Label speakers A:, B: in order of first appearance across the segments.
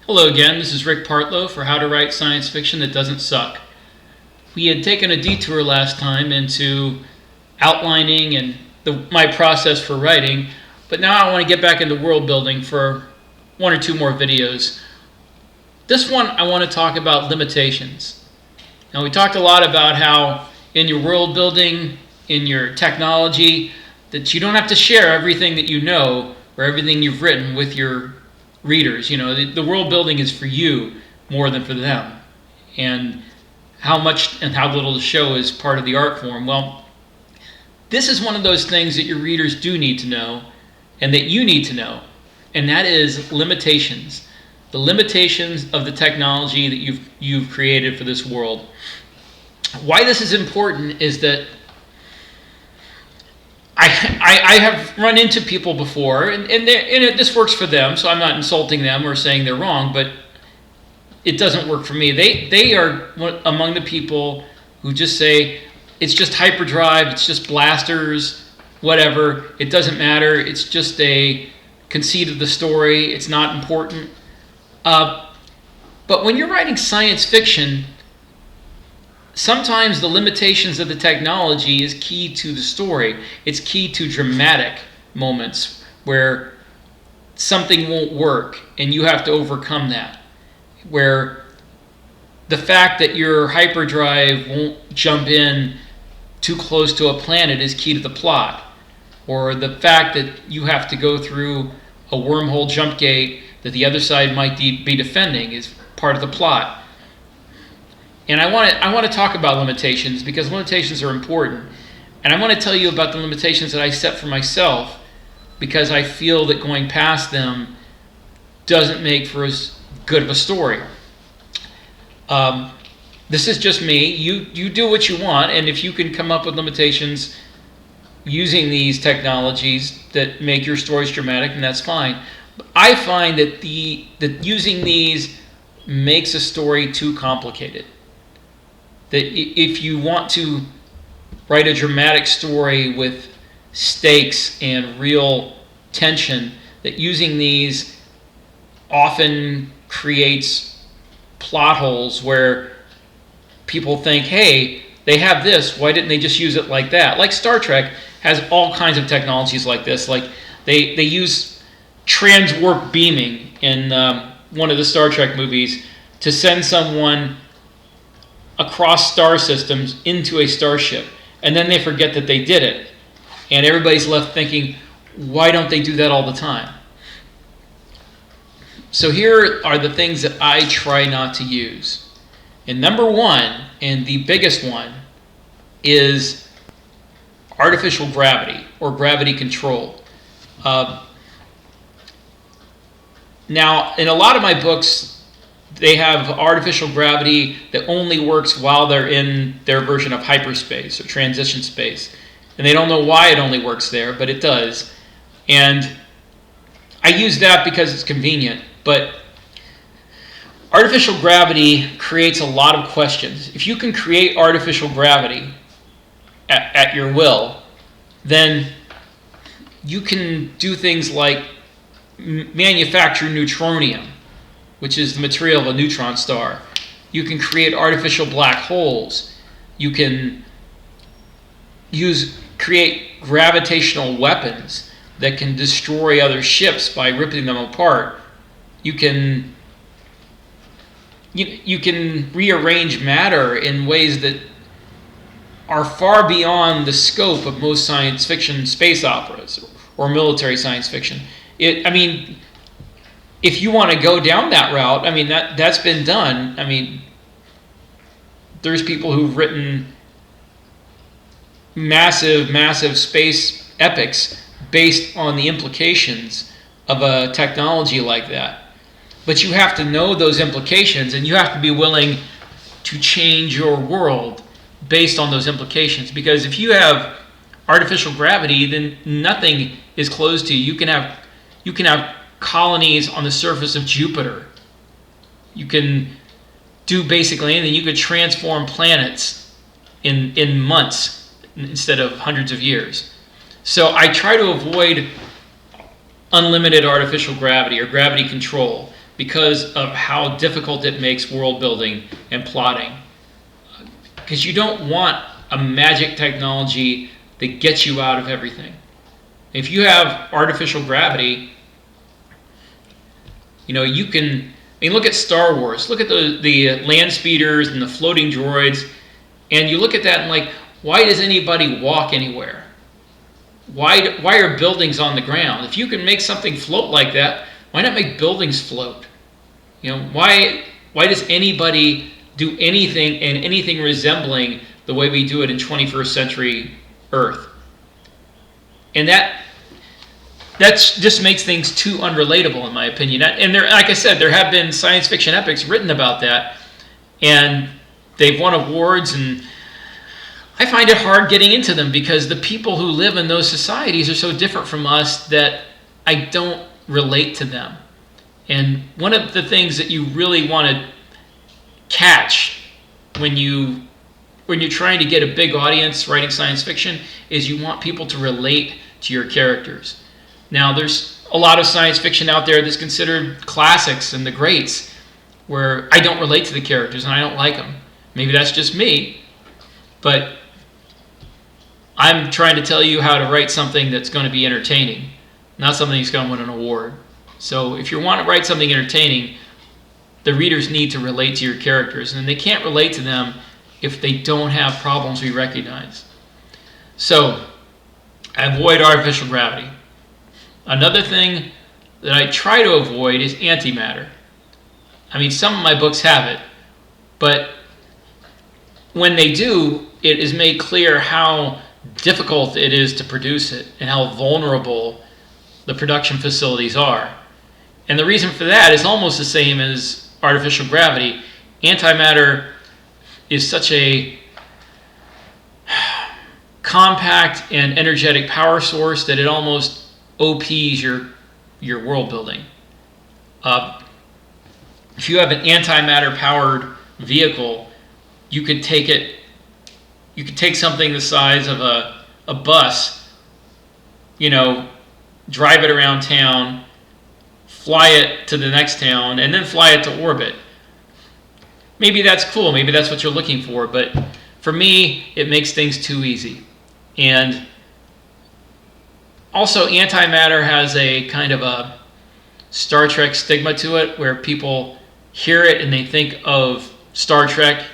A: Hello again, this is Rick Partlow for How to Write Science Fiction That Doesn't Suck. We had taken a detour last time into outlining and my process for writing, but now I want to get back into world building for one or two more videos. This one I want to talk about limitations. Now we talked a lot about how in your world building, in your technology, that you don't have to share everything that you know or everything you've written with your readers. You know, the world building is for you more than for them. And how much and how little to show is part of the art form. Well, this is one of those things that your readers do need to know and that you need to know. And that is limitations. The limitations of the technology that you've created for this world. Why this is important is that I have run into people before, and this works for them, so I'm not insulting them or saying they're wrong, but it doesn't work for me. They are among the people who just say, it's just hyperdrive, it's just blasters, whatever, it doesn't matter, it's just a conceit of the story, it's not important. But when you're writing science fiction, sometimes the limitations of the technology is key to the story. It's key to dramatic moments where something won't work and you have to overcome that. Where the fact that your hyperdrive won't jump in too close to a planet is key to the plot. Or the fact that you have to go through a wormhole jump gate that the other side might be defending is part of the plot. And I want to talk about limitations because limitations are important. And I want to tell you about the limitations that I set for myself because I feel that going past them doesn't make for as good of a story. This is just me. You do what you want, and if you can come up with limitations using these technologies that make your stories dramatic, then that's fine. But I find that that using these makes a story too complicated. That if you want to write a dramatic story with stakes and real tension, that using these often creates plot holes where people think, hey, they have this, why didn't they just use it like that? Like Star Trek has all kinds of technologies like this. Like they use transwarp beaming in one of the Star Trek movies to send someone across star systems into a starship, and then they forget that they did it, and everybody's left thinking, why don't they do that all the time? So here are the things that I try not to use. And number one, and the biggest one, is artificial gravity or gravity control. Now, in a lot of my books, they have artificial gravity that only works while they're in their version of hyperspace or transition space. And they don't know why it only works there, but it does. And I use that because it's convenient. But artificial gravity creates a lot of questions. If you can create artificial gravity at your will, then you can do things like manufacture neutronium, which is the material of a neutron star. You can create artificial black holes. You can create gravitational weapons that can destroy other ships by ripping them apart. You can rearrange matter in ways that are far beyond the scope of most science fiction space operas or military science fiction. If you want to go down that route, that's been done. There's people who've written massive space epics based on the implications of a technology like that. But you have to know those implications, and you have to be willing to change your world based on those implications. Because if you have artificial gravity, then nothing is closed to you. You can have colonies on the surface of Jupiter. You can do basically anything. You could transform planets in months instead of hundreds of years. So I try to avoid unlimited artificial gravity or gravity control because of how difficult it makes world building and plotting. Because you don't want a magic technology that gets you out of everything. If you have artificial gravity, you can. I mean, look at Star Wars. Look at the land speeders and the floating droids, and you look at that and like, why does anybody walk anywhere? Why are buildings on the ground? If you can make something float like that, why not make buildings float? Why does anybody do anything and anything resembling the way we do it in 21st century Earth? And that just makes things too unrelatable, in my opinion. And there, like I said, there have been science fiction epics written about that, and they've won awards, and I find it hard getting into them because the people who live in those societies are so different from us that I don't relate to them. And one of the things that you really want to catch when you're trying to get a big audience writing science fiction is you want people to relate to your characters. Now, there's a lot of science fiction out there that's considered classics and the greats where I don't relate to the characters and I don't like them. Maybe that's just me, but I'm trying to tell you how to write something that's going to be entertaining, not something that's going to win an award. So if you want to write something entertaining, the readers need to relate to your characters, and they can't relate to them if they don't have problems we recognize. So, avoid artificial gravity. Another thing that I try to avoid is antimatter. I mean, some of my books have it, but when they do, it is made clear how difficult it is to produce it and how vulnerable the production facilities are. And the reason for that is almost the same as artificial gravity. Antimatter is such a compact and energetic power source that it almost OPs your world building. If you have an antimatter powered vehicle, you could take something the size of a bus, drive it around town, fly it to the next town, and then fly it to orbit. Maybe that's cool, maybe that's what you're looking for, but for me, it makes things too easy. And also, antimatter has a kind of a Star Trek stigma to it, where people hear it and they think of Star Trek,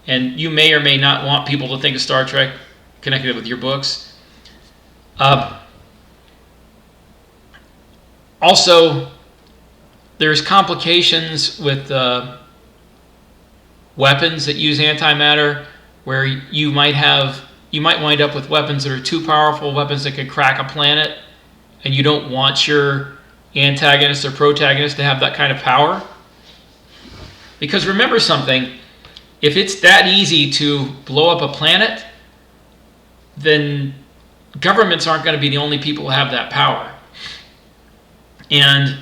A: and you may or may not want people to think of Star Trek connected with your books. Also, there's complications with weapons that use antimatter, where you might wind up with weapons that are too powerful, weapons that could crack a planet, and you don't want your antagonist or protagonist to have that kind of power. Because remember something, if it's that easy to blow up a planet, then governments aren't going to be the only people who have that power. And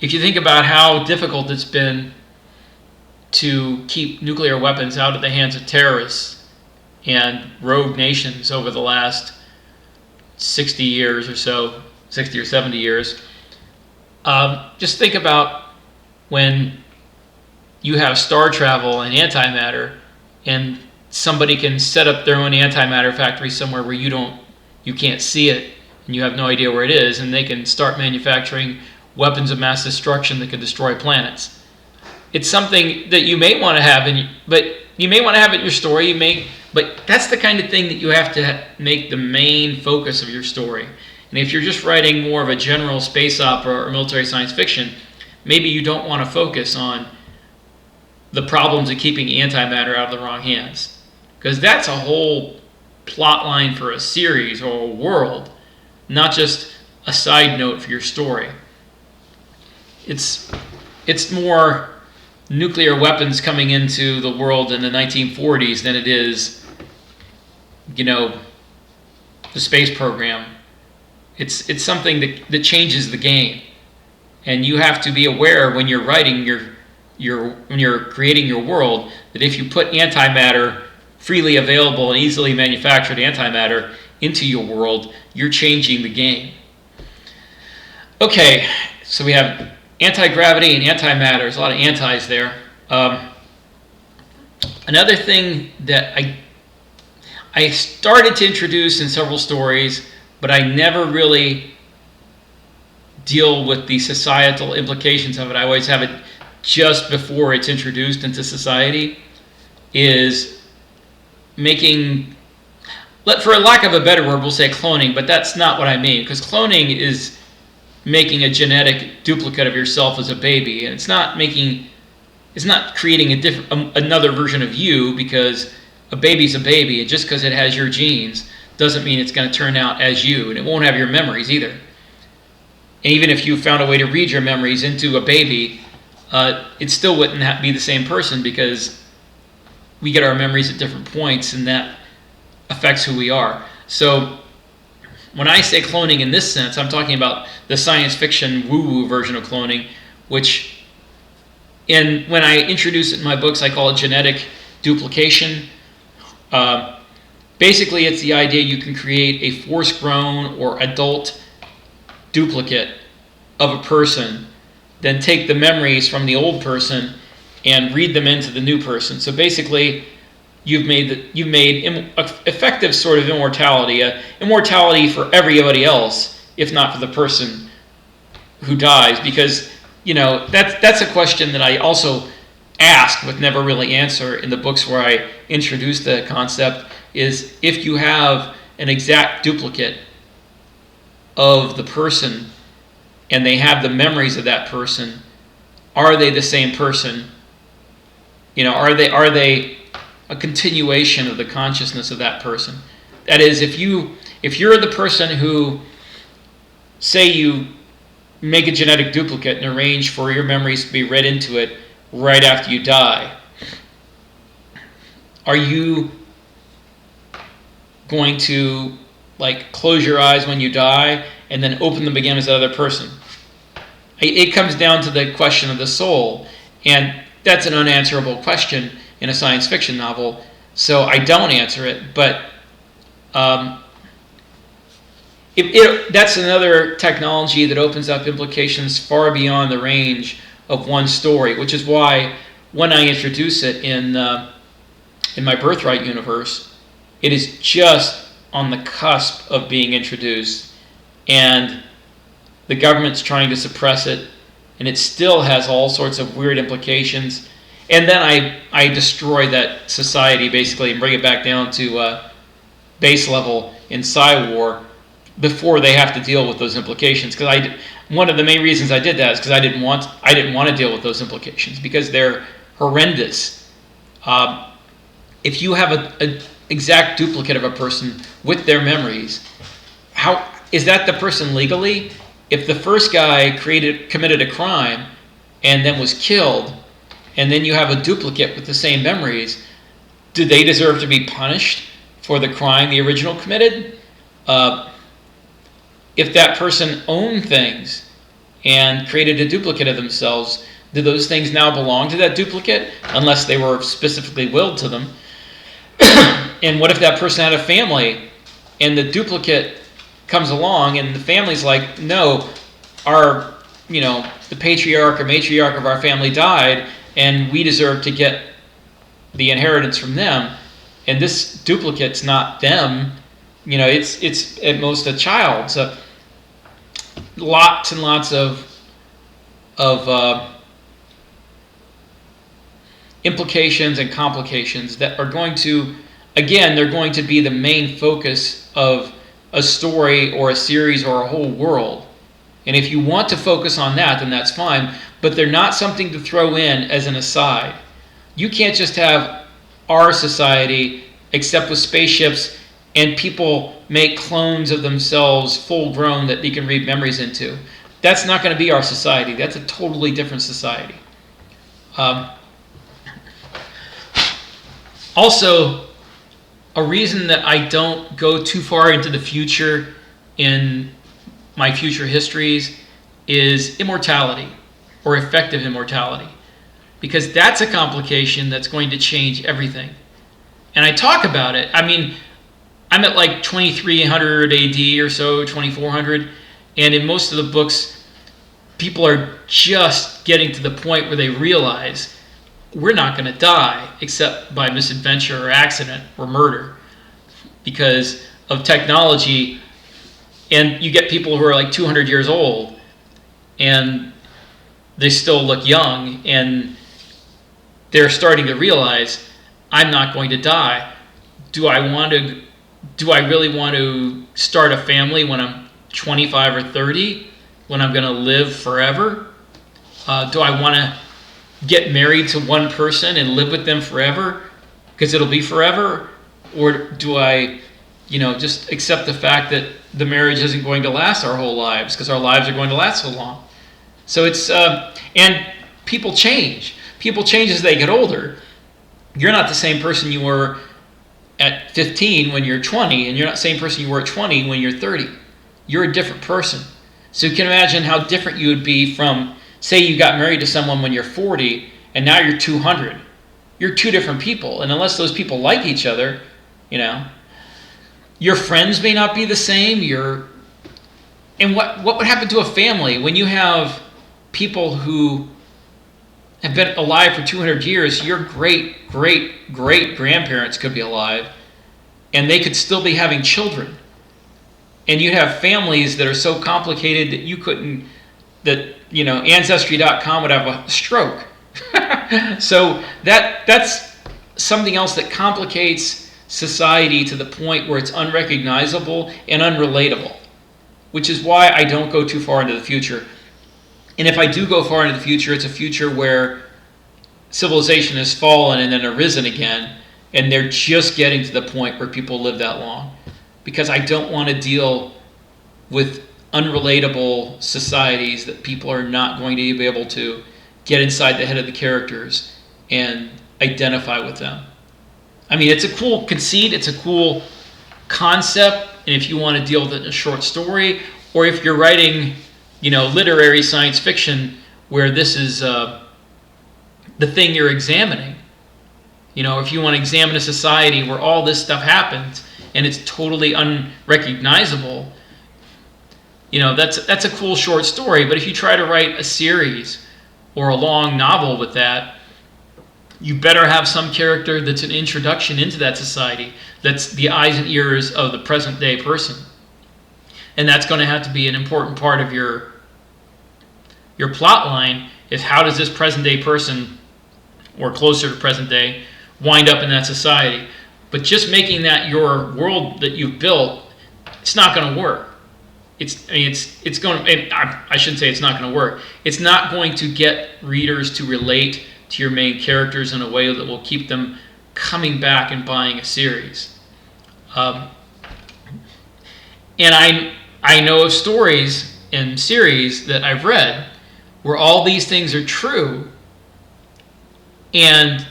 A: if you think about how difficult it's been to keep nuclear weapons out of the hands of terrorists and rogue nations over the last 60 years or so, 60 or 70 years, just think about when you have star travel and antimatter, and somebody can set up their own antimatter factory somewhere where you can't see it, and you have no idea where it is, and they can start manufacturing weapons of mass destruction that can destroy planets. It's something that you may want to have, but you may want to have it in your story. But that's the kind of thing that you have to make the main focus of your story. And if you're just writing more of a general space opera or military science fiction, maybe you don't want to focus on the problems of keeping antimatter out of the wrong hands, because that's a whole plot line for a series or a world, not just a side note for your story. It's more nuclear weapons coming into the world in the 1940s than it is, the space program. It's something that changes the game, and you have to be aware when you're writing when you're creating your world, that if you put antimatter, freely available and easily manufactured antimatter, into your world, you're changing the game. Okay, so we have anti-gravity and antimatter. There's a lot of antis there. Another thing that I started to introduce in several stories, but I never really deal with the societal implications of it. I always have it just before it's introduced into society, is making, for lack of a better word, we'll say cloning, but that's not what I mean, because cloning is making a genetic duplicate of yourself as a baby, and it's not creating another version of you, because a baby's a baby, and just because it has your genes doesn't mean it's going to turn out as you, and it won't have your memories either. And even if you found a way to read your memories into a baby, it still wouldn't be the same person, because we get our memories at different points, and that affects who we are. So when I say cloning in this sense, I'm talking about the science fiction woo-woo version of cloning, which when I introduce it in my books, I call it genetic duplication. Basically, it's the idea you can create a force-grown or adult duplicate of a person, then take the memories from the old person and read them into the new person. So basically, you've made effective sort of immortality, immortality for everybody else, if not for the person who dies. Because that's a question that I also ask but never really answer in the books where I introduce the concept, is if you have an exact duplicate of the person and they have the memories of that person, are they the same person? Are they a continuation of the consciousness of that person? That is, if you're the person who, say you make a genetic duplicate and arrange for your memories to be read into it right after you die, are you going to close your eyes when you die and then open them again as another person? It comes down to the question of the soul, and that's an unanswerable question in a science fiction novel, so I don't answer it. But that's another technology that opens up implications far beyond the range of one story, which is why when I introduce it in my Birthright universe, it is just on the cusp of being introduced, and the government's trying to suppress it, and it still has all sorts of weird implications. And then I destroy that society basically and bring it back down to base level in Psy-War before they have to deal with those implications. Because one of the main reasons I did that is because I didn't want to deal with those implications, because they're horrendous. If you have an exact duplicate of a person with their memories, how is that the person legally? If the first guy committed a crime and then was killed, and then you have a duplicate with the same memories, do they deserve to be punished for the crime the original committed? If that person owned things and created a duplicate of themselves, do those things now belong to that duplicate unless they were specifically willed to them? And what if that person had a family and the duplicate comes along and the family's like, no, the patriarch or matriarch of our family died and we deserve to get the inheritance from them, and this duplicate's not them, it's at most a child. So lots and lots of implications and complications that are going to, again, they're going to be the main focus of a story or a series or a whole world. And if you want to focus on that, then that's fine, but they're not something to throw in as an aside. You can't just have our society except with spaceships and people make clones of themselves full grown that they can read memories into. That's not going to be our society. That's a totally different society. Also, a reason that I don't go too far into the future in my future histories is immortality, or effective immortality, because that's a complication that's going to change everything. And I talk about it. I mean, I'm at 2300 AD or so, 2400, and in most of the books, people are just getting to the point where they realize we're not going to die except by misadventure or accident or murder because of technology. And you get people who are like 200 years old and they still look young, and they're starting to realize, I'm not going to die. Do I really want to start a family when I'm 25 or 30, when I'm going to live forever? Do I want to get married to one person and live with them forever because it'll be forever? Or do I, just accept the fact that the marriage isn't going to last our whole lives because our lives are going to last so long? So it's, and people change. People change as they get older. You're not the same person you were at 15 when you're 20, and you're not the same person you were at 20 when you're 30. You're a different person. So you can imagine how different you would be from, say you got married to someone when you're 40, and now you're 200. You're two different people, and unless those people like each other, your friends may not be the same. And what would happen to a family when you have people who have been alive for 200 years? Your great grandparents could be alive, and they could still be having children. And you'd have families that are so complicated that you couldn't, Ancestry.com would have a stroke. So that's something else that complicates society to the point where it's unrecognizable and unrelatable, which is why I don't go too far into the future. And if I do go far into the future, it's a future where civilization has fallen and then arisen again, and they're just getting to the point where people live that long. Because I don't want to deal with unrelatable societies that people are not going to be able to get inside the head of the characters and identify with them. I mean, it's a cool conceit, it's a cool concept, and if you want to deal with it in a short story, or if you're writing, literary science fiction where this is the thing you're examining, if you want to examine a society where all this stuff happens and it's totally unrecognizable, that's a cool short story. But if you try to write a series or a long novel with that, you better have some character that's an introduction into that society, that's the eyes and ears of the present day person. And that's going to have to be an important part of your plot line, is how does this present day person, or closer to present day, wind up in that society. But just making that your world that you've built, it's not going to work. It's going to, I shouldn't say it's not going to work. It's not going to get readers to relate to your main characters in a way that will keep them coming back and buying a series. And I know of stories and series that I've read where all these things are true, and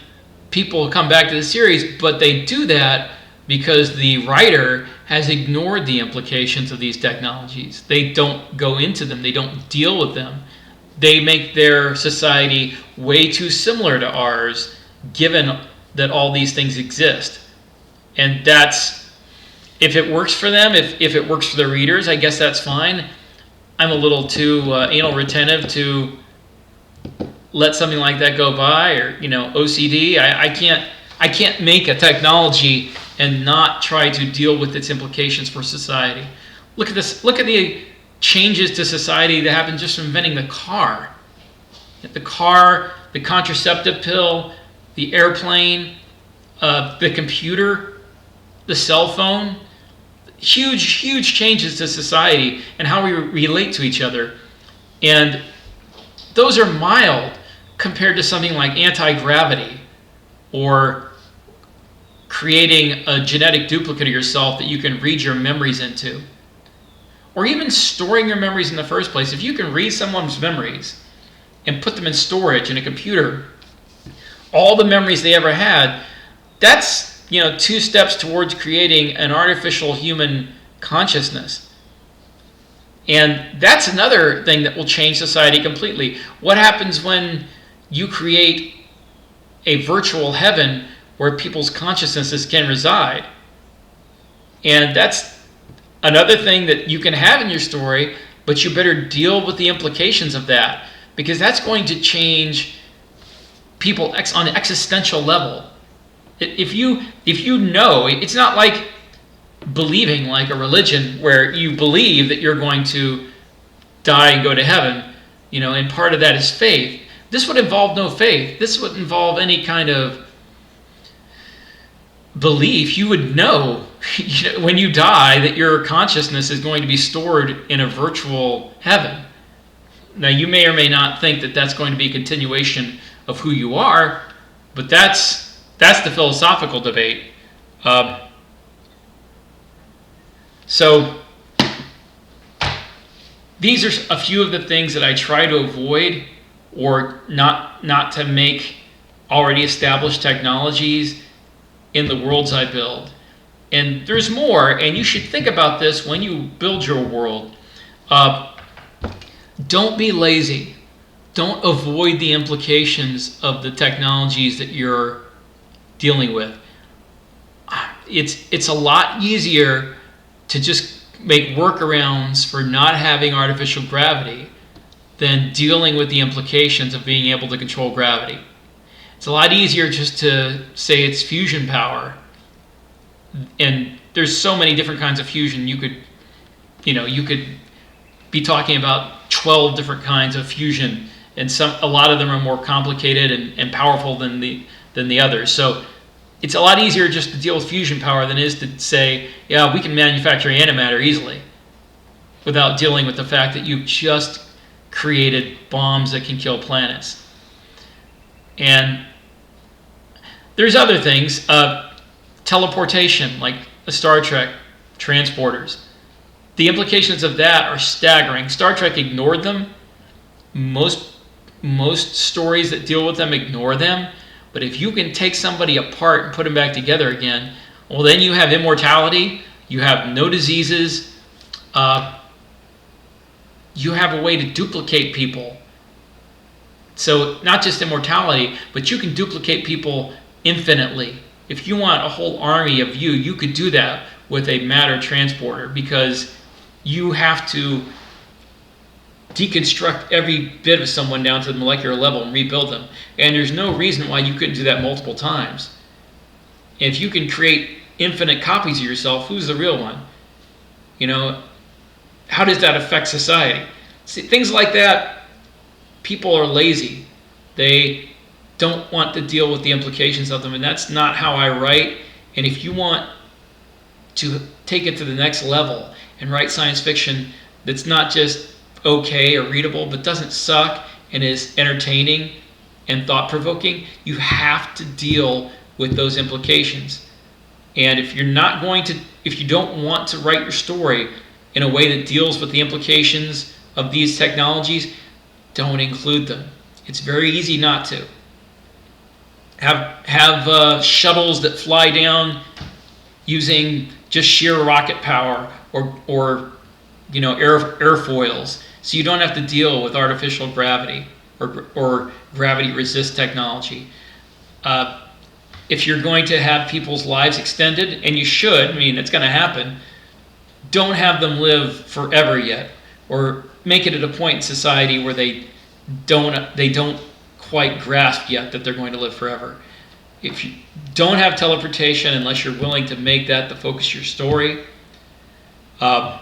A: people come back to the series, but they do that because the writer has ignored the implications of these technologies. They don't go into them. They don't deal with them. They make their society way too similar to ours, given that all these things exist. And that's, if it works for them, if it works for the readers, I guess that's fine. I'm a little too anal retentive to let something like that go by, or OCD. I can't make a technology and not try to deal with its implications for society. Look at this. Look at the changes to society that happened just from inventing the car. The contraceptive pill, the airplane, the computer, the cell phone. Huge changes to society and how we relate to each other. And those are mild compared to something like anti-gravity, or creating a genetic duplicate of yourself that you can read your memories into, or even storing your memories in the first place. If you can read someone's memories and put them in storage in a computer, all the memories they ever had, that's 2 steps towards creating an artificial human consciousness. And that's another thing that will change society completely. What happens when you create a virtual heaven where people's consciousnesses can reside? And that's another thing that you can have in your story. but you better deal with the implications of that, because that's going to change people on an existential level. If you know, it's not like believing like a religion where you believe that you're going to die and go to heaven, and part of that is faith. This would involve no faith. This would involve any kind of belief. You would know, when you die that your consciousness is going to be stored in a virtual heaven. Now, you may or may not think that that's going to be a continuation of who you are, but that's the philosophical debate. So these are a few of the things that I try to avoid, or not to make already established technologies in the worlds I build. And there's more, and you should think about this when you build your world. Don't be lazy. Don't avoid the implications of the technologies that you're dealing with. It's a lot easier to just make workarounds for not having artificial gravity than dealing with the implications of being able to control gravity. It's a lot easier just to say it's fusion power. And there's so many different kinds of fusion. You could be talking about 12 different kinds of fusion, and a lot of them are more complicated and powerful than the others. So it's a lot easier just to deal with fusion power than it is to say, yeah, we can manufacture antimatter easily, without dealing with the fact that you've just created bombs that can kill planets. And there's other things. Teleportation, like the Star Trek transporters. The implications of that are staggering. Star Trek ignored them. Most stories that deal with them ignore them. But if you can take somebody apart and put them back together again, well, then you have immortality. You have no diseases. You have a way to duplicate people. So not just immortality, but you can duplicate people infinitely. If you want a whole army of you could do that with a matter transporter, because you have to deconstruct every bit of someone down to the molecular level and rebuild them. And there's no reason why you couldn't do that multiple times. If you can create infinite copies of yourself, who's the real one? How does that affect society? See, things like that, people are lazy. They don't want to deal with the implications of them, and that's not how I write. And if you want to take it to the next level and write science fiction that's not just okay or readable, but doesn't suck and is entertaining and thought-provoking, you have to deal with those implications. And if you don't want to write your story in a way that deals with the implications of these technologies, don't include them. It's very easy not to. Have shuttles that fly down using just sheer rocket power or airfoils, so you don't have to deal with artificial gravity or gravity resist technology. If you're going to have people's lives extended, and you should, it's going to happen, don't have them live forever yet, or make it at a point in society where they don't quite grasp yet that they're going to live forever. If you don't have teleportation unless you're willing to make that the focus of your story, don't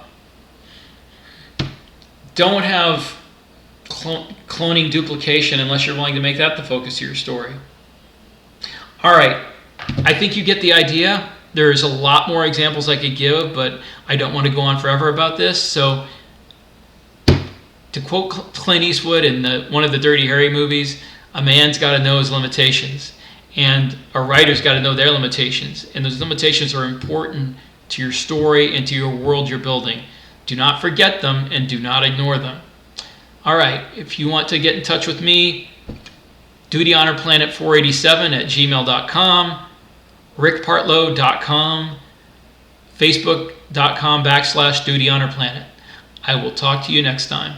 A: have cloning duplication unless you're willing to make that the focus of your story. All right, I think you get the idea. There's a lot more examples I could give, but I don't want to go on forever about this. So, to quote Clint Eastwood in one of the Dirty Harry movies, a man's got to know his limitations, and a writer's got to know their limitations. And those limitations are important to your story and to your world you're building. Do not forget them and do not ignore them. All right, if you want to get in touch with me, dutyhonorplanet487@gmail.com, rickpartlow.com, facebook.com/dutyhonorplanet. I will talk to you next time.